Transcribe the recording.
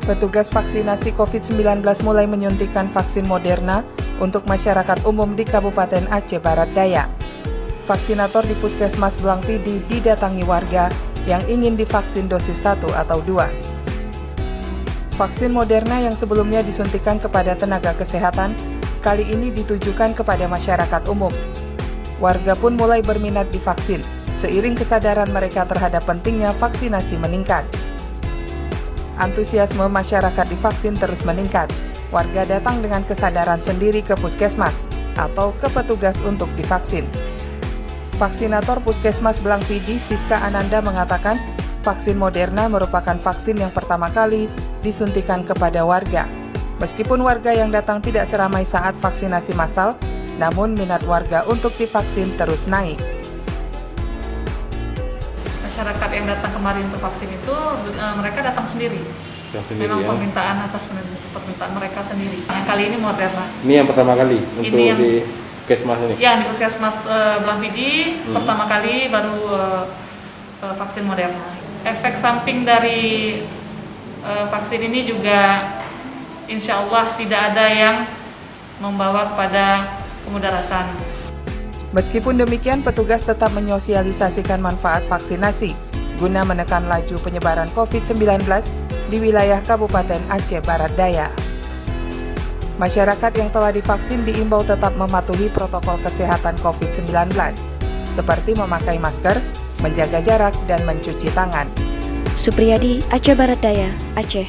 Petugas vaksinasi COVID-19 mulai menyuntikkan vaksin Moderna untuk masyarakat umum di Kabupaten Aceh Barat Daya. Vaksinator di Puskesmas Blangpidi didatangi warga yang ingin divaksin dosis 1 atau 2. Vaksin Moderna yang sebelumnya disuntikan kepada tenaga kesehatan, kali ini ditujukan kepada masyarakat umum. Warga pun mulai berminat divaksin, seiring kesadaran mereka terhadap pentingnya vaksinasi meningkat. Antusiasme masyarakat divaksin terus meningkat. Warga datang dengan kesadaran sendiri ke puskesmas atau ke petugas untuk divaksin. Vaksinator Puskesmas Blangpidi, Siska Ananda mengatakan, vaksin Moderna merupakan vaksin yang pertama kali disuntikan kepada warga. Meskipun warga yang datang tidak seramai saat vaksinasi massal, namun minat warga untuk divaksin terus naik. Masyarakat yang datang kemarin untuk vaksin itu mereka datang sendiri. Memang ya? Permintaan atas permintaan mereka sendiri. Yang kali ini Moderna. Ini yang pertama kali untuk di puskesmas ini? Ya, di puskesmas Blangpidi pertama kali baru vaksin Moderna. Efek samping dari vaksin ini juga insya Allah tidak ada yang membawa kepada kemudaratan. Meskipun demikian, petugas tetap menyosialisasikan manfaat vaksinasi guna menekan laju penyebaran COVID-19 di wilayah Kabupaten Aceh Barat Daya. Masyarakat yang telah divaksin diimbau tetap mematuhi protokol kesehatan COVID-19, seperti memakai masker, menjaga jarak, dan mencuci tangan. Supriyadi, Aceh Barat Daya, Aceh.